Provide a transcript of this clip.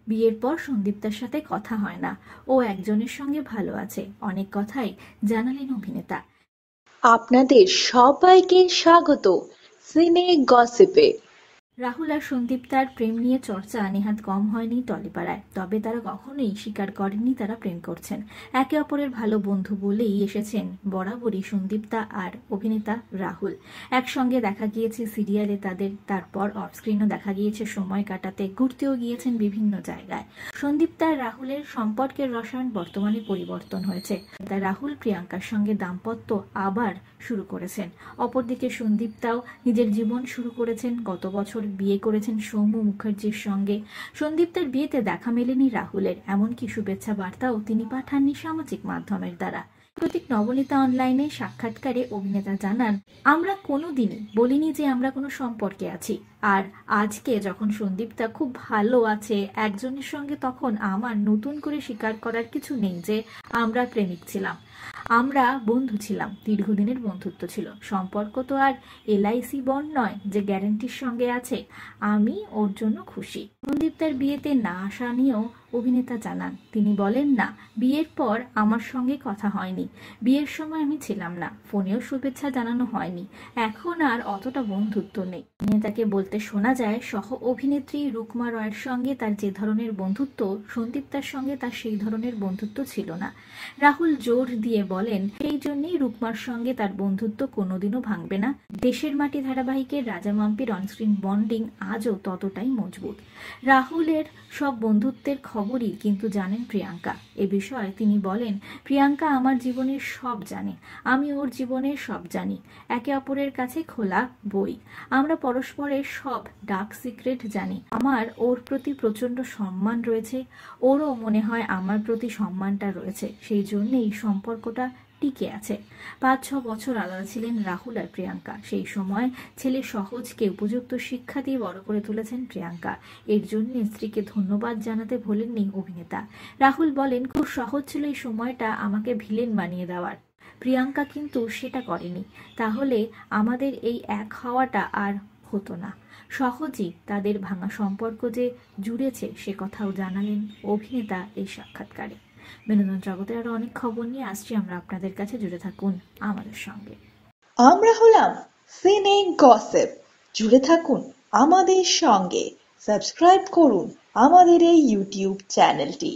বিয়ের পর সন্দীপ্তার সাথে কথা হয় না, ও একজনের সঙ্গে ভালো আছে, অনেক কথাই জানালেন অভিনেতা। আপনাদের সবাইকে স্বাগত সিনে গসিপে। রাহুল আর সন্দীপ্তার প্রেম নিয়ে চর্চা নেহাত কম হয়নি টলিপাড়ায়, তবে তারা কখনোই স্বীকার করেননি তারা প্রেম করছেন। একে অপরের ভালো বন্ধু বলেই এসেছেন বরাবরই সন্দীপ্তা আর অভিনেতা রাহুল। একসঙ্গে দেখা গিয়েছে সিরিয়ালে তাদের, তারপর অফস্ক্রিনও দেখা গিয়েছে সময় কাটাতে, ঘুরতেও গিয়েছেন বিভিন্ন জায়গায়। সন্দীপ্তা আর রাহুলের সম্পর্কের রসায়ন বর্তমানে পরিবর্তন হয়েছে। তাই রাহুল প্রিয়াঙ্কার সঙ্গে দাম্পত্য আবার শুরু করেছেন। অপরদিকে সন্দীপ্তাও নিজের জীবন শুরু করেছেন, গত বছর বিয়ে করেছেন সৌম্য মুখার্জির সঙ্গে। সন্দীপ্তার বিয়েতে দেখা মেলেনি রাহুলের, এমনকি শুভেচ্ছা বার্তাও তিনি পাঠাননি সামাজিক মাধ্যমের দ্বারা। প্রতীক নবনীতা অনলাইনে সাক্ষাৎকারে অভিনেতা জানান, আমরা কোনোদিনই বলিনি যে আমরা কোনো সম্পর্কে আছি, আর আজকে যখন সন্দীপ্তা খুব ভালো আছে একজনের সঙ্গে, তখন আমার নতুন করে স্বীকার করার কিছু নেই যে আমরা প্রেমিক ছিলাম। আমরা বন্ধু ছিলাম, দীর্ঘদিনের বন্ধুত্ব ছিল। সম্পর্ক তো আর এলআইসি বন্ড নয় যে গ্যারান্টির সঙ্গে আছে। আমি ওর জন্য খুশি। সন্দীপ্তার বিয়েতে না আসা নিয়েও অভিনেতা জানান, তিনি বলেন, না, বিয়ের পর আমার সঙ্গে কথা হয়নি, বিয়ের সময় আমি ছিলাম না, ফোনেও শুভেচ্ছা জানানো হয়নি, এখন আর অতটা বন্ধুত্ব নেই। অভিনেতাকে বলতে শোনা যায়, সহ অভিনেত্রী রুকমা রয়ের সঙ্গে তার যে ধরনের বন্ধুত্ব, সন্দীপ্তার সঙ্গে তার সেই ধরনের বন্ধুত্ব ছিল না। রাহুল জোর দিয়ে বলেন, সেই জন্যই রুকমার সঙ্গে তার বন্ধুত্ব কোনোদিনও ভাঙবে না। দেশের মাটি ধারাবাহিকের রাজা মাম্পির অনস্ক্রিন বন্ডিং আজও ততটাই মজবুত। রাহুলের সব বন্ধুত্বের খবরই কিন্তু জানেন প্রিয়াঙ্কা। এ বিষয়ে তিনি বলেন, প্রিয়াঙ্কা আমার জীবনের সব জানে, আমি ওর জীবনের সব জানি, একে অপরের কাছে খোলা বই। আমরা পরস্পরের সব ডার্ক সিক্রেট জানি। আমার ওর প্রতি প্রচন্ড সম্মান রয়েছে, ওরও মনে হয় আমার প্রতি সম্মানটা রয়েছে, সেই জন্যেই সম্পর্কটা টিকে আছে। 5-6 বছর আলাদা ছিলেন রাহুল আর প্রিয়াঙ্কা। সেই সময় ছেলে সহজকে উপযুক্ত শিক্ষা দিয়ে বড় করে তুলেছেন প্রিয়াঙ্কা। এর জন্য স্ত্রীকে ধন্যবাদ জানাতে ভোলেননি অভিনেতা। রাহুল বলেন, খুব সহজ ছিল এই সময়টা আমাকে ভিলেন বানিয়ে দেওয়ার, প্রিয়াঙ্কা কিন্তু সেটা করেনি, তাহলে আমাদের এই এক হওয়াটা আর হতো না। সহজেই তাদের ভাঙা সম্পর্ক যে জুড়েছে সে কথাও জানালেন অভিনেতা এই সাক্ষাৎকারে। বিনোদন জগতের আরো অনেক খবর নিয়ে আসছি আমরা আপনাদের কাছে, জুড়ে থাকুন আমাদের সঙ্গে। আমরা হলাম সিনে গসিপ, জুড়ে থাকুন আমাদের সঙ্গে, সাবস্ক্রাইব করুন আমাদের এই ইউটিউব চ্যানেলটি।